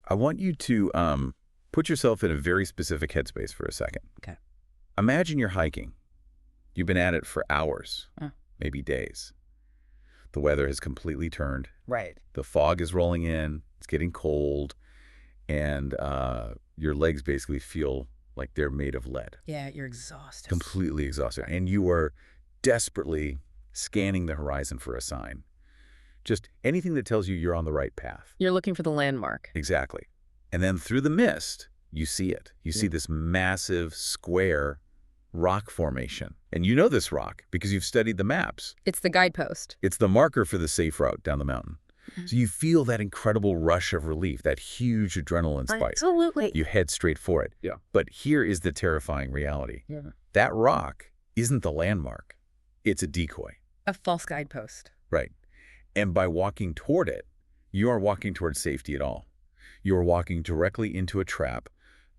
I want you to put yourself in a very specific headspace for a second. Okay. Imagine you're hiking. You've been at it for hours, Uh. maybe days. The weather has completely turned. Right. The fog is rolling in. It's getting cold. And your legs basically feel like they're made of lead. Yeah, you're exhausted. Completely exhausted. And you are desperately scanning the horizon for a sign. Just anything that tells you you're on the right path. You're looking for the landmark. Exactly. And then through the mist, you see it. You see this massive square rock formation. And you know this rock because you've studied the maps. It's the guidepost. It's the marker for the safe route down the mountain. So you feel that incredible rush of relief, that huge adrenaline spike. Absolutely. You head straight for it. Yeah. But here is the terrifying reality. Yeah. That rock isn't the landmark. It's a decoy. A false guidepost. Right. And by walking toward it, you aren't walking towards safety at all. You are walking directly into a trap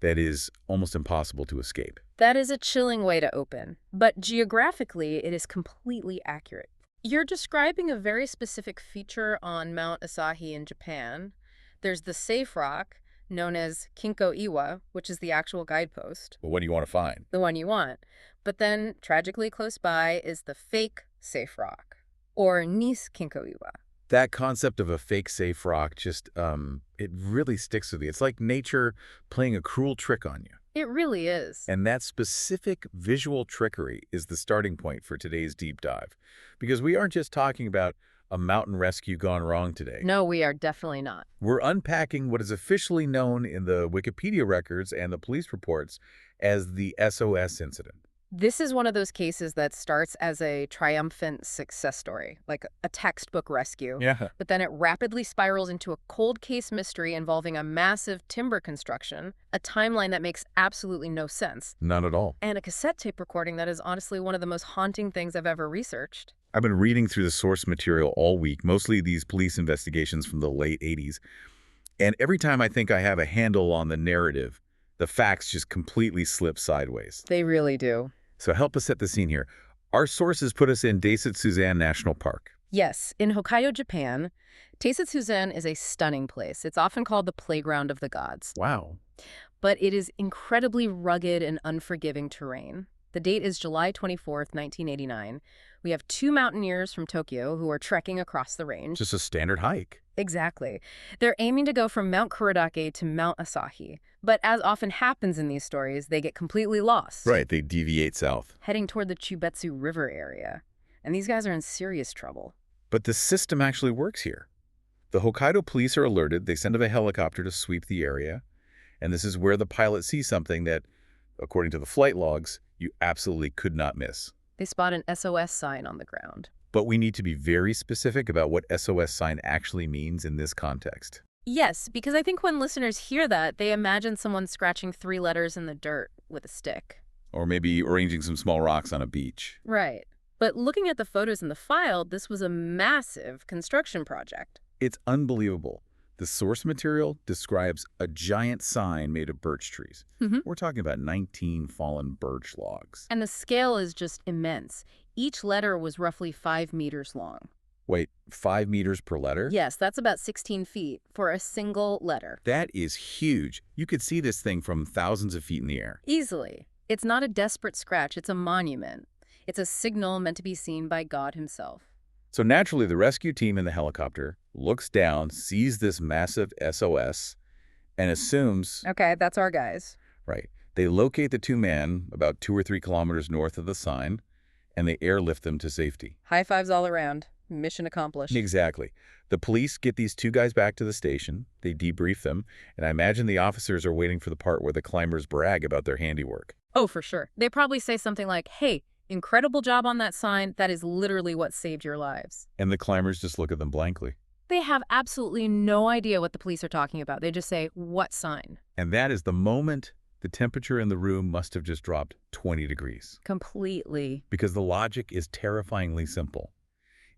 that is almost impossible to escape. That is a chilling way to open. But geographically, it is completely accurate. You're describing a very specific feature on Mount Asahi in Japan. There's the safe rock, known as Kinko-iwa, which is the actual guidepost. Well, what do you want to find? The one you want. But then, tragically close by, is the fake safe rock, or Nis Kinko-iwa. That concept of a fake safe rock just, it really sticks with you. It's like nature playing a cruel trick on you. It really is. And that specific visual trickery is the starting point for today's deep dive. Because we aren't just talking about a mountain rescue gone wrong today. No, we are definitely not. We're unpacking what is officially known in the Wikipedia records and the police reports as the SOS incident. This is one of those cases that starts as a triumphant success story, like a textbook rescue. Yeah. But then it rapidly spirals into a cold case mystery involving a massive timber construction, a timeline that makes absolutely no sense, Not at all. and a cassette tape recording that is honestly one of the most haunting things I've ever researched. I've been reading through the source material all week, mostly these police investigations from the late 80s. And every time I think I have a handle on the narrative, the facts just completely slip sideways. They really do. So help us set the scene here. Our sources put us in Daisetsuzan National Park. Yes, in Hokkaido, Japan, Daisetsuzan is a stunning place. It's often called the playground of the gods. Wow. But it is incredibly rugged and unforgiving terrain. The date is July 24th, 1989. We have two mountaineers from Tokyo who are trekking across the range. Just a standard hike. Exactly. They're aiming to go from Mount Kurodake to Mount Asahi. But as often happens in these stories, they get completely lost. Right, they deviate south. Heading toward the Chubetsu River area. And these guys are in serious trouble. But the system actually works here. The Hokkaido police are alerted. They send a helicopter to sweep the area. And this is where the pilot sees something that, according to the flight logs, you absolutely could not miss. They spot an SOS sign on the ground. But we need to be very specific about what SOS sign actually means in this context. Yes, because I think when listeners hear that, they imagine someone scratching 3 letters in the dirt with a stick. Or maybe arranging some small rocks on a beach. Right. But looking at the photos in the file, this was a massive construction project. It's unbelievable. The source material describes a giant sign made of birch trees. We're talking about 19 fallen birch logs. And the scale is just immense. Each letter was roughly 5 meters long. Wait, 5 meters per letter? Yes, that's about 16 feet for a single letter. That is huge. You could see this thing from thousands of feet in the air. Easily. It's not a desperate scratch, it's a monument. It's a signal meant to be seen by God himself. So naturally, the rescue team in the helicopter looks down, sees this massive SOS, and assumes... Okay, that's our guys. Right. They locate the two men about 2 or 3 kilometers north of the sign, and they airlift them to safety. High fives all around. Mission accomplished. Exactly. The police get these 2 guys back to the station. They debrief them, and I imagine the officers are waiting for the part where the climbers brag about their handiwork. Oh, for sure. They probably say something like, hey, incredible job on that sign. That is literally what saved your lives. And the climbers just look at them blankly. They have absolutely no idea what the police are talking about. They just say, what sign? And that is the moment the temperature in the room must have just dropped 20 degrees. Completely. Because the logic is terrifyingly simple.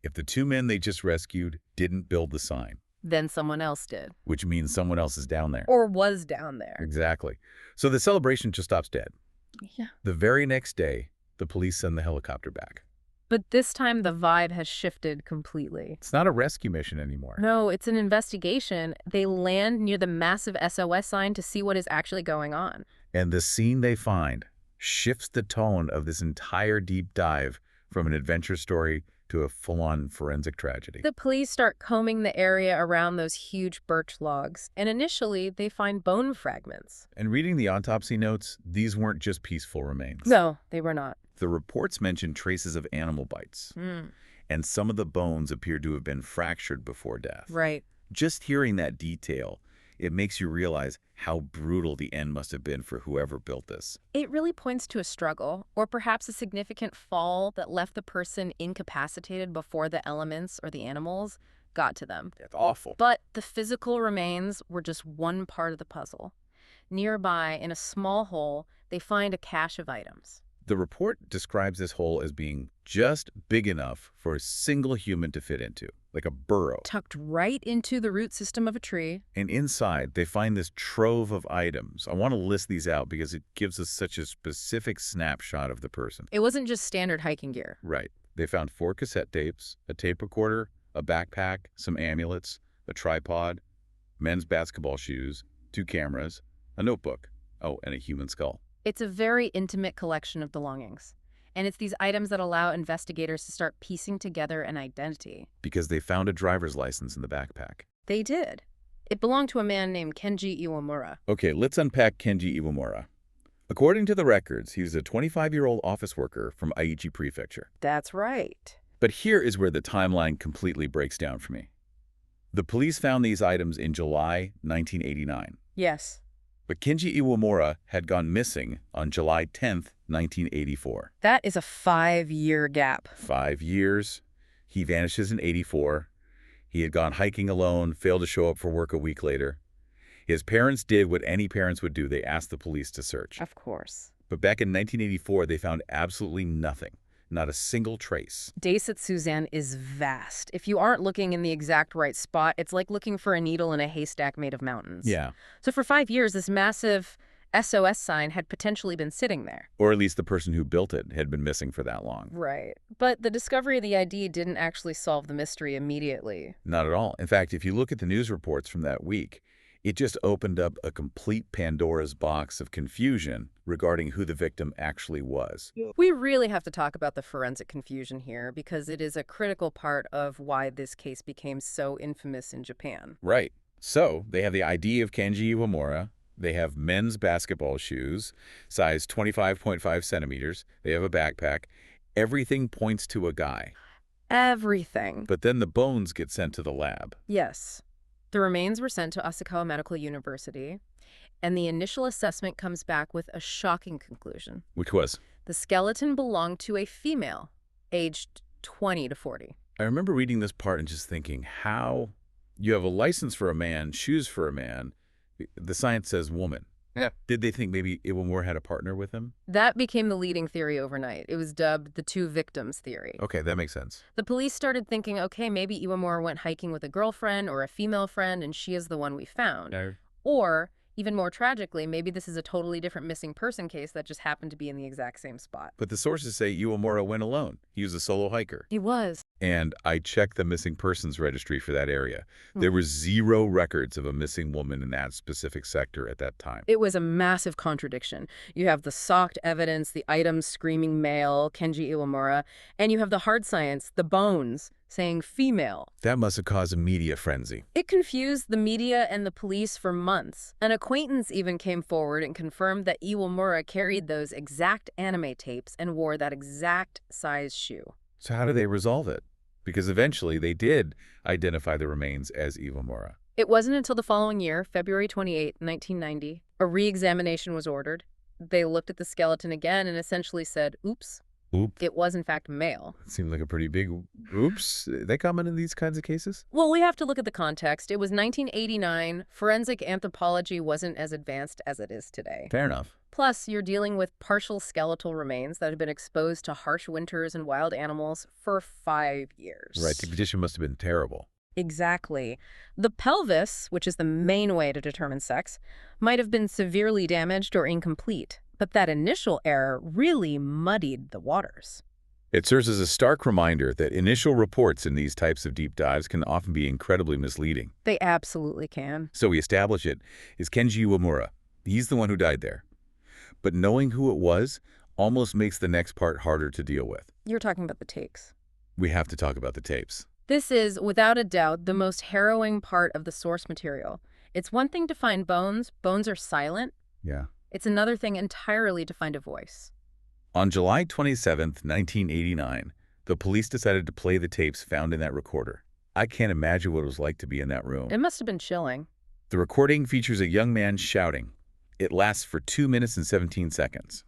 If the 2 men they just rescued didn't build the sign, Then someone else did. which means someone else is down there. Or was down there. Exactly. So the celebration just stops dead. Yeah. The very next day, the police send the helicopter back. But this time the vibe has shifted completely. It's not a rescue mission anymore. No, it's an investigation. They land near the massive SOS sign to see what is actually going on. And the scene they find shifts the tone of this entire deep dive from an adventure story to a full-on forensic tragedy. The police start combing the area around those huge birch logs, and initially they find bone fragments. And reading the autopsy notes, these weren't just peaceful remains. No, they were not. The reports mentioned traces of animal bites, and some of the bones appeared to have been fractured before death. Right. Just hearing that detail, it makes you realize how brutal the end must have been for whoever built this. It really points to a struggle, or perhaps a significant fall that left the person incapacitated before the elements or the animals got to them. That's awful. But the physical remains were just one part of the puzzle. Nearby, in a small hole, they find a cache of items. The report describes this hole as being just big enough for a single human to fit into, like a burrow. Tucked right into the root system of a tree. And inside, they find this trove of items. I want to list these out because it gives us such a specific snapshot of the person. It wasn't just standard hiking gear. Right. They found 4 cassette tapes, a tape recorder, a backpack, some amulets, a tripod, men's basketball shoes, 2 cameras, a notebook, and a human skull. It's a very intimate collection of belongings. And it's these items that allow investigators to start piecing together an identity. Because they found a driver's license in the backpack. They did. It belonged to a man named Kenji Iwamura. Okay, let's unpack Kenji Iwamura. According to the records, he was a 25-year-old office worker from Aichi Prefecture. That's right. But here is where the timeline completely breaks down for me. The police found these items in July 1989. Yes. But Kenji Iwamura had gone missing on July 10th, 1984. That is a 5-year gap. 5 years. He vanishes in 84. He had gone hiking alone, failed to show up for work a week later. His parents did what any parents would do. They asked the police to search. Of course. But back in 1984, they found absolutely nothing. Not a single trace. Daysat Suzanne is vast. If you aren't looking in the exact right spot, it's like looking for a needle in a haystack made of mountains. Yeah. So for 5 years, this massive SOS sign had potentially been sitting there. Or at least the person who built it had been missing for that long. Right. But the discovery of the ID didn't actually solve the mystery immediately. Not at all. In fact, if you look at the news reports from that week, it just opened up a complete Pandora's box of confusion regarding who the victim actually was. We really have to talk about the forensic confusion here because it is a critical part of why this case became so infamous in Japan. Right. So they have the ID of Kenji Iwamura. They have men's basketball shoes, size 25.5 centimeters. They have a backpack. Everything points to a guy. Everything. But then the bones get sent to the lab. Yes. The remains were sent to Asahi Medical University, and the initial assessment comes back with a shocking conclusion. Which was? The skeleton belonged to a female, aged 20 to 40. I remember reading this part and just thinking, how you have a license for a man, shoes for a man, the science says woman. Yeah. Did they think maybe Iwamura had a partner with him? That became the leading theory overnight. It was dubbed the two victims theory. Okay, that makes sense. The police started thinking, okay, maybe Iwamura went hiking with a girlfriend or a female friend and she is the one we found. No. Or, even more tragically, maybe this is a totally different missing person case that just happened to be in the exact same spot. But the sources say Iwamura went alone. He was a solo hiker. He was. And I checked the missing persons registry for that area. There were 0 records of a missing woman in that specific sector at that time. It was a massive contradiction. You have the socked evidence, the items screaming male, Kenji Iwamura, and you have the hard science, the bones, saying female. That must have caused a media frenzy. It confused the media and the police for months. An acquaintance even came forward and confirmed that Iwamura carried those exact anime tapes and wore that exact size shoe. So how did they resolve it? Because eventually they did identify the remains as Iwamura. It wasn't until the following year, February 28, 1990, a re-examination was ordered. They looked at the skeleton again and essentially said, oops, Oops. it was in fact male. It seemed like a pretty big oops. They common in these kinds of cases? Well, we have to look at the context. It was 1989. Forensic anthropology wasn't as advanced as it is today. Fair enough. Plus, you're dealing with partial skeletal remains that have been exposed to harsh winters and wild animals for 5 years. Right, the condition must have been terrible. Exactly. The pelvis, which is the main way to determine sex, might have been severely damaged or incomplete, but that initial error really muddied the waters. It serves as a stark reminder that initial reports in these types of deep dives can often be incredibly misleading. They absolutely can. So we establish it is Kenji Uemura. He's the one who died there. But knowing who it was almost makes the next part harder to deal with. You're talking about the tapes. We have to talk about the tapes. This is, without a doubt, the most harrowing part of the source material. It's one thing to find bones. Bones are silent. Yeah. It's another thing entirely to find a voice. On July 27, 1989, the police decided to play the tapes found in that recorder. I can't imagine what it was like to be in that room. It must have been chilling. The recording features a young man shouting. It lasts for 2 minutes and 17 seconds.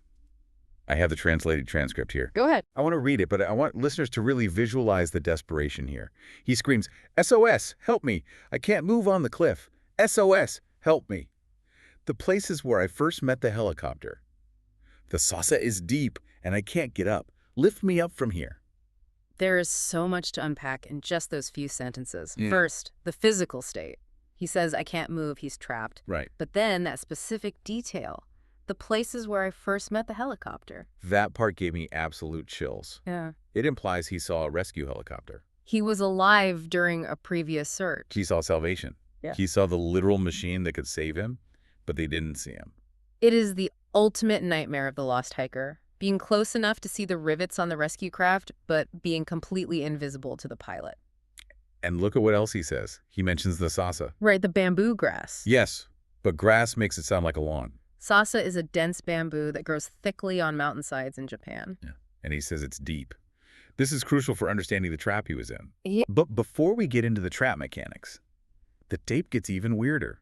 I have the translated transcript here. Go ahead. I want to read it, but I want listeners to really visualize the desperation here. He screams, "SOS, help me. I can't move on the cliff. SOS, help me. The places where I first met the helicopter. The Sasa is deep, and I can't get up. Lift me up from here." There is so much to unpack in just those few sentences. Yeah. First, the physical state. He says, I can't move, he's trapped. Right. But then that specific detail, the places where I first met the helicopter. That part gave me absolute chills. Yeah. It implies he saw a rescue helicopter. He was alive during a previous search. He saw salvation. Yeah. He saw the literal machine that could save him, but they didn't see him. It is the ultimate nightmare of the lost hiker. Being close enough to see the rivets on the rescue craft, but being completely invisible to the pilot. And look at what else he says. He mentions the Sasa. Right, the bamboo grass. Yes, but grass makes it sound like a lawn. Sasa is a dense bamboo that grows thickly on mountainsides in Japan. Yeah. And he says it's deep. This is crucial for understanding the trap he was in. Yeah. But before we get into the trap mechanics, the tape gets even weirder.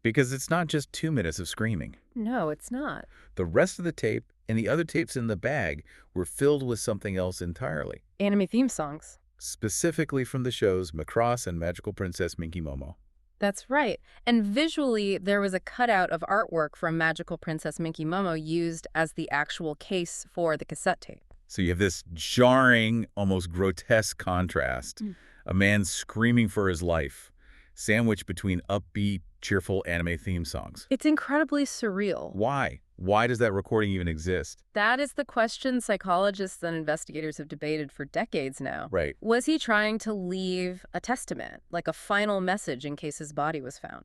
Because it's not just 2 minutes of screaming. No, it's not. The rest of the tape and the other tapes in the bag were filled with something else entirely. Anime theme songs. Specifically from the shows Macross and Magical Princess Minky Momo. That's right. And visually, there was a cutout of artwork from Magical Princess Minky Momo used as the actual case for the cassette tape. So you have this jarring, almost grotesque contrast. A man screaming for his life, sandwiched between upbeat, cheerful anime theme songs. It's incredibly surreal. Why? Why does that recording even exist? That is the question psychologists and investigators have debated for decades now. Right. Was he trying to leave a testament, like a final message in case his body was found?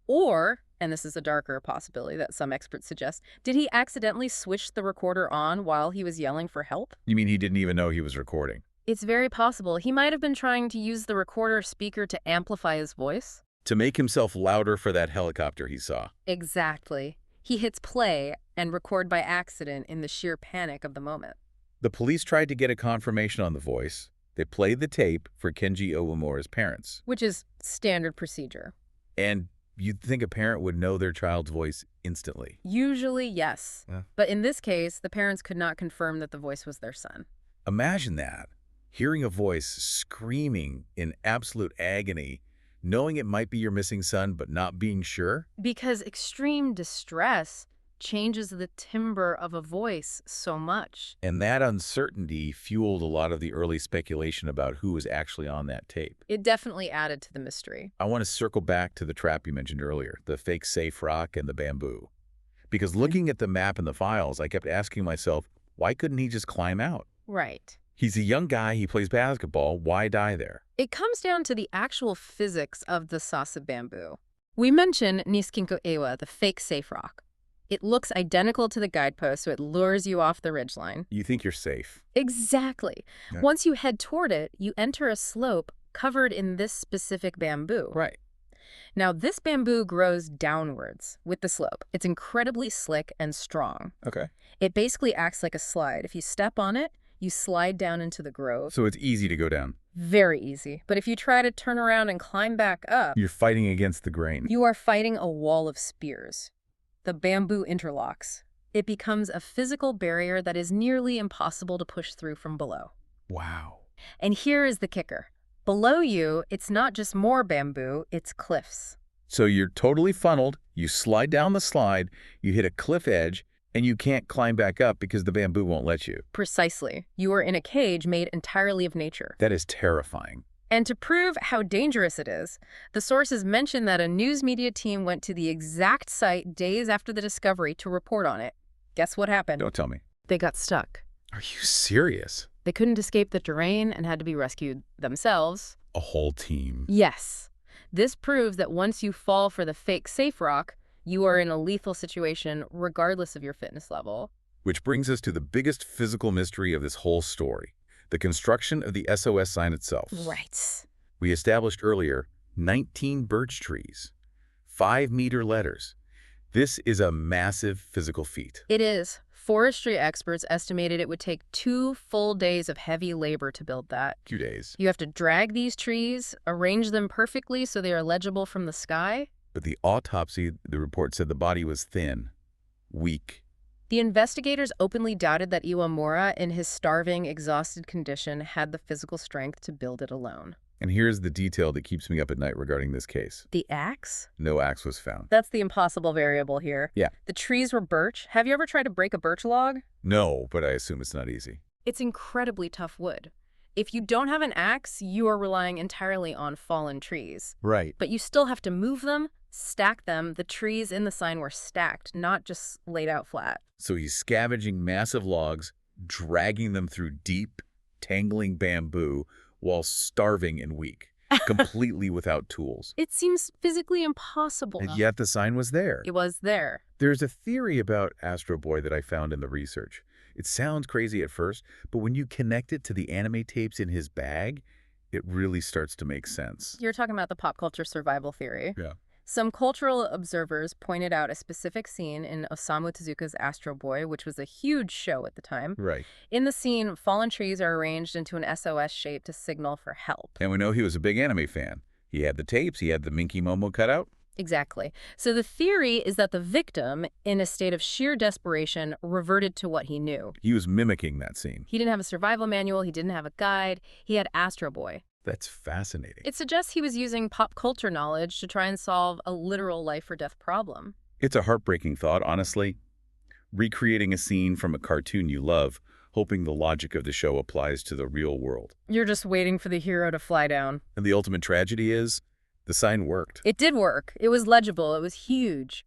Or, and this is a darker possibility that some experts suggest, did he accidentally switch the recorder on while he was yelling for help? You mean he didn't even know he was recording? It's very possible. He might have been trying to use the recorder speaker to amplify his voice. To make himself louder for that helicopter he saw. Exactly. He hits play and record by accident in the sheer panic of the moment. The police tried to get a confirmation on the voice. They played the tape for Kenji Uemura's parents. Which is standard procedure. And you'd think a parent would know their child's voice instantly. Usually, yes. Yeah. But in this case, the parents could not confirm that the voice was their son. Imagine that. Hearing a voice screaming in absolute agony, knowing it might be your missing son, but not being sure. Because extreme distress changes the timbre of a voice so much. And that uncertainty fueled a lot of the early speculation about who was actually on that tape. It definitely added to the mystery. I want to circle back to the trap you mentioned earlier, the fake safe rock and the bamboo. Because looking at the map and the files, I kept asking myself, why couldn't he just climb out? Right. He's a young guy, he plays basketball, why die there? It comes down to the actual physics of the Sasa bamboo. We mentioned Niskinko Ewa, the fake safe rock. It looks identical to the guidepost, so it lures you off the ridgeline. You think you're safe. Exactly. Yeah. Once you head toward it, you enter a slope covered in this specific bamboo. Right. Now, this bamboo grows downwards with the slope. It's incredibly slick and strong. Okay. It basically acts like a slide. If you step on it, you slide down into the grove. So it's easy to go down. Very easy. But if you try to turn around and climb back up, You're fighting against the grain. you are fighting a wall of spears. The bamboo interlocks. It becomes a physical barrier that is nearly impossible to push through from below. Wow. And here is the kicker. Below you, it's not just more bamboo, it's cliffs. So you're totally funneled, you slide down the slide, you hit a cliff edge, and you can't climb back up because the bamboo won't let you. Precisely. You are in a cage made entirely of nature. That is terrifying. And to prove how dangerous it is, the sources mention that a news media team went to the exact site days after the discovery to report on it. Guess what happened? Don't tell me. They got stuck. Are you serious? They couldn't escape the terrain and had to be rescued themselves. A whole team. Yes. This proves that once you fall for the fake safe rock, you are in a lethal situation regardless of your fitness level. Which brings us to the biggest physical mystery of this whole story, the construction of the SOS sign itself. Right. We established earlier 19 birch trees, 5-meter letters. This is a massive physical feat. It is. Forestry experts estimated it would take 2 full days of heavy labor to build that. 2 days. You have to drag these trees, arrange them perfectly so they are legible from the sky. But the autopsy, the report said the body was thin, weak. The investigators openly doubted that Iwamura, in his starving, exhausted condition, had the physical strength to build it alone. And here's the detail that keeps me up at night regarding this case. The axe? No axe was found. That's the impossible variable here. Yeah. The trees were birch. Have you ever tried to break a birch log? No, but I assume it's not easy. It's incredibly tough wood. If you don't have an axe, you are relying entirely on fallen trees. Right. But you still have to move them, stack them. The trees in the sign were stacked, not just laid out flat. So he's scavenging massive logs, dragging them through deep, tangling bamboo while starving and weak, completely without tools. It seems physically impossible. And yet the sign was there. It was there. There's a theory about Astro Boy that I found in the research. It sounds crazy at first, but when you connect it to the anime tapes in his bag, it really starts to make sense. You're talking about the pop culture survival theory. Yeah. Some cultural observers pointed out a specific scene in Osamu Tezuka's Astro Boy, which was a huge show at the time. Right. In the scene, fallen trees are arranged into an SOS shape to signal for help. And we know he was a big anime fan. He had the tapes, he had the Minky Momo cutout. Exactly. So the theory is that the victim, in a state of sheer desperation, reverted to what he knew. He was mimicking that scene. He didn't have a survival manual, he didn't have a guide, he had Astro Boy. That's fascinating. It suggests he was using pop culture knowledge to try and solve a literal life or death problem. It's a heartbreaking thought, honestly. Recreating a scene from a cartoon you love, hoping the logic of the show applies to the real world. You're just waiting for the hero to fly down. And the ultimate tragedy is, the sign worked. It did work. It was legible. It was huge.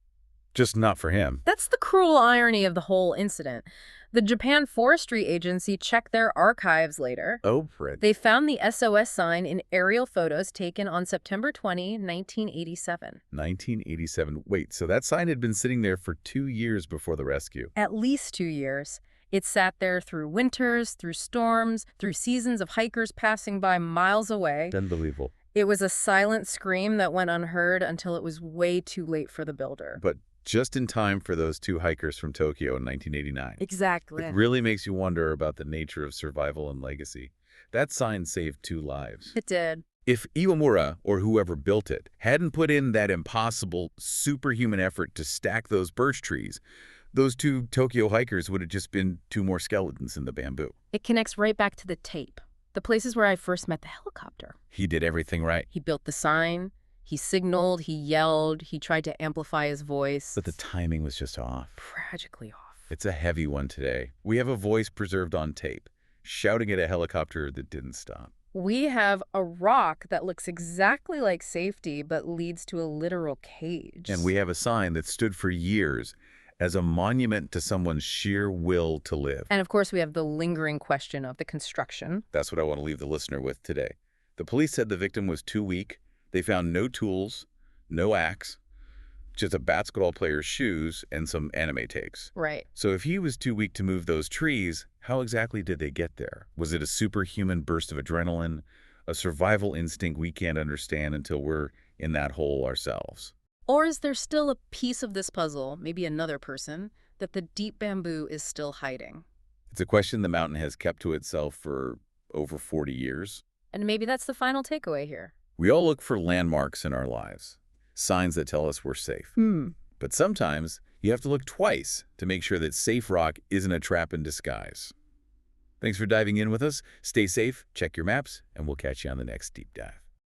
Just not for him. That's the cruel irony of the whole incident. The Japan Forestry Agency checked their archives later. Oh, Fred. They found the SOS sign in aerial photos taken on September 20, 1987. 1987. Wait, so that sign had been sitting there for 2 years before the rescue. At least 2 years. It sat there through winters, through storms, through seasons of hikers passing by miles away. Unbelievable. It was a silent scream that went unheard until it was way too late for the builder. But just in time for those 2 hikers from Tokyo in 1989. Exactly. It really makes you wonder about the nature of survival and legacy. That sign saved 2 lives. It did. If Iwamura, or whoever built it, hadn't put in that impossible, superhuman effort to stack those birch trees, those 2 Tokyo hikers would have just been 2 more skeletons in the bamboo. It connects right back to the tape. The places where I first met the helicopter. He did everything right. He built the sign. He signaled, he yelled, he tried to amplify his voice. But the timing was just off. Tragically off. It's a heavy one today. We have a voice preserved on tape, shouting at a helicopter that didn't stop. We have a rock that looks exactly like safety but leads to a literal cage. And we have a sign that stood for years as a monument to someone's sheer will to live. And of course, we have the lingering question of the construction. That's what I want to leave the listener with today. The police said the victim was too weak. They found no tools, no axe, just a basketball player's shoes and some anime tapes. Right. So if he was too weak to move those trees, how exactly did they get there? Was it a superhuman burst of adrenaline, a survival instinct we can't understand until we're in that hole ourselves? Or is there still a piece of this puzzle, maybe another person, that the deep bamboo is still hiding? It's a question the mountain has kept to itself for over 40 years. And maybe that's the final takeaway here. We all look for landmarks in our lives, signs that tell us we're safe. But sometimes you have to look twice to make sure that safe rock isn't a trap in disguise. Thanks for diving in with us. Stay safe, check your maps, and we'll catch you on the next deep dive.